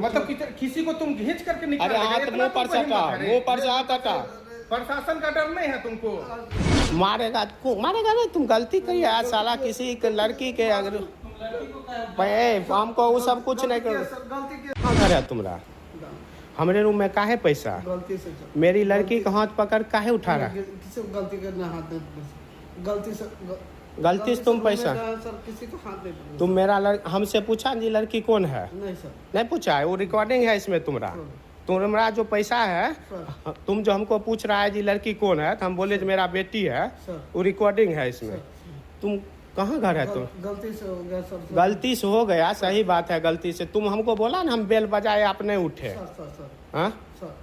मतलब किसी को तुम घींच करके निकाल। अरे हाथ मुंह पर सटा, मुंह पर से हाथ हटा। प्रशासन का डर नहीं है तुमको? मारेगा मारेगा नहीं, तुम गलती करिए आज साला किसी लड़की के अगर हमको वो सब कुछ नहीं करो। कहाँ घर है तुम्हारा? हमारे रूम में काहे पैसा? गलती से मेरी लड़की का हाथ पकड़ काहे उठा रहा? किसी को गलती करना हाथ नहीं, गलती से तुम पैसा सर किसी को हाथ नहीं। तुम मेरा हमसे पूछा जी लड़की कौन है? नहीं सर, नहीं पूछा है, वो रिकॉर्डिंग है इसमें तुम्हारा जो पैसा है। तुम जो हमको पूछ रहा है जी लड़की कौन है, तो हम बोले जी मेरा बेटी है, वो रिकॉर्डिंग है इसमें। तुम कहाँ घर है तुम? गलती से हो गया सर। गलती से हो गया, सही बात है, गलती से। तुम हमको बोला ना हम बेल बजाए आप नहीं उठे। हाँ सर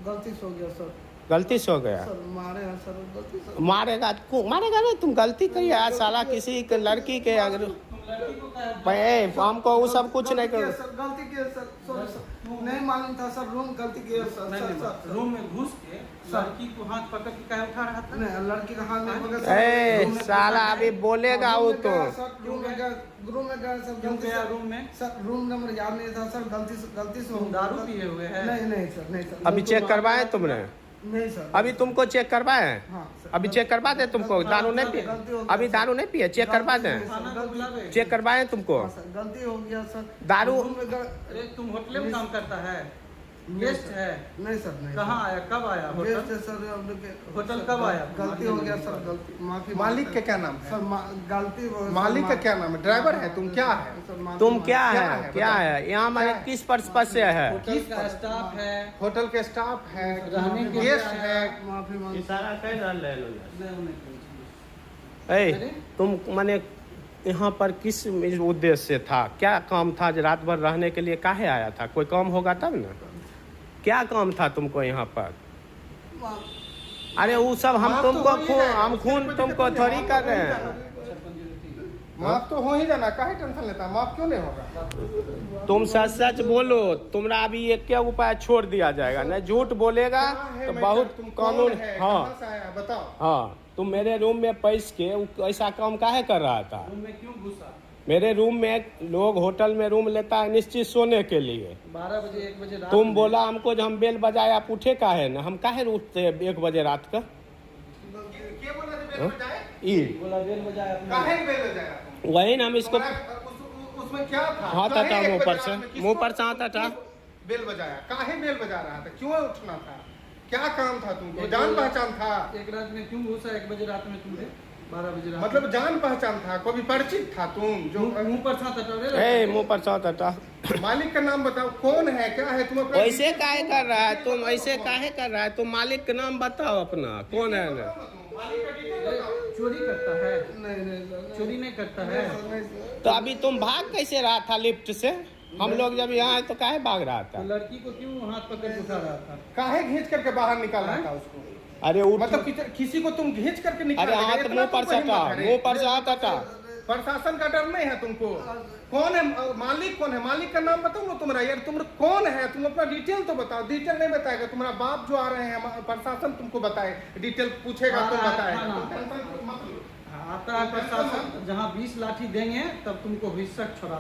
गलती से हो गया सर। गलती से हो गया। सर मारे हैं सर, गलती से। मारेगा नहीं, तुम गलती करिए आज साला किसी के लड़की के अगर हमको वो सब कुछ नहीं करो। सर गलती किया सर, सॉरी सर, नहीं मालूम था सर, रूम गलती किया सर। रूम में घुस के लड़की को हाथ पकड़ के क्या उठा रहा था? नहीं, लड़की का हाथ नहीं पकड़ सर। साला अभी बोलेगा वो तो। रूम में गया सर, क्यों गया रूम में? सर रूम नंबर याद नहीं था सर, गलती से हो। दारू पिए हुए हैं? नहीं सर। अभी चेक करवाए तुमने? नहीं सर, अभी तुमको चेक करवाए? हाँ, अभी चेक करवा दे तुमको। दारू नहीं पिए? अभी दारू नहीं पिए, चेक करवा दे। चेक करवाए तुमको? गलती हो गया सर। दारू? अरे तुम होटल में काम करता है? गेस्ट है? नहीं सर, नहीं। कहाँ आया, कब आया गेस्ट है सर। होटल कब आया? गलती हो गया सर, गलती माफी। मालिक का क्या नाम है? सर गलती मालिक का क्या नाम है? ड्राइवर है? तुम क्या है? तुम क्या है यहाँ हमारे किस पर्पस से है? होटल का स्टाफ है, होटल के स्टाफ है, गेस्ट है। माफी तुम माने यहाँ पर किस उद्देश्य से था? क्या काम था? रात भर रहने के लिए काहे आया था? कोई काम होगा तब ना। क्या काम था तुमको यहाँ पर? अरे वो सब हम तुमको खून तुमको थोड़ी कर रहे हैं। माफ तो हो ही जाना, काहे टेंशन लेता? माफ क्यों नहीं होगा? तुम सच बोलो, तुम्हारा अभी एक क्या उपाय छोड़ दिया जाएगा। नहीं झूठ बोलेगा तो बहुत कानून। हाँ बताओ। हाँ तुम मेरे रूम में पैस के ऐसा काम काहे कर रहा था? रूम में क्यों घुसा? मेरे रूम में लोग होटल में रूम लेता है निश्चित सोने के लिए। 12 बजे 1 बजे रात तुम बोला हमको जब हम बेल बजाए आप उठे काहे ना? हम काहे उठते 1 बजे रात का? बोला बेल बजाया, काहे बेल बजाया? वही ना हम इसको उसमें क्या था? हाथ हटा मुँह पर से, मुँह पर से हाथ हटा। बेल बजाया, काहे बेल बजा रहा था? क्यों उठना था? क्या काम था तुमको? जान पहचान था? एक रात में क्यों घुसा? 1 बजे रात में तुमने 12 बजे रात मतलब जान पहचान था? कोई परिचित था तुम जो मुंह पर साथ हटा? मुँह पर से हाथ हटा। मालिक का नाम बताओ, कौन है, क्या है? तुम अपना ऐसे काहे कर रहा है तुम? ऐसे काहे कर रहा है तुम? मालिक का नाम बताओ अपना, कौन है ना? चोरी करता है? नहीं, चोरी नहीं करता है। तो अभी तुम भाग कैसे रहा था लिफ्ट से? हम लोग जब यहाँ आए तो काहे भाग रहा था? तो लड़की को क्यों हाथ पकड़ के उठा रहा था? काहे घींच करके बाहर निकालना था उसको? अरे मतलब किसी को तुम घींच करके निकाल? अरे हाथ मुंह पर से हटा, मुंह पर से हाथ हटा। प्रशासन का डर नहीं है तुमको? कौन है मालिक? कौन है मालिक का नाम बताओ ना तुम्हारा। यार तुम कौन है? तुम अपना डिटेल तो बताओ। डिटेल नहीं बताएगा तुम्हारा बाप जो आ रहे हैं, प्रशासन तुमको बताए, डिटेल पूछेगा तो बताएगा। आता है प्रशासन, जहाँ 20 लाठी देंगे तब तुमको हिस्सा छोड़ा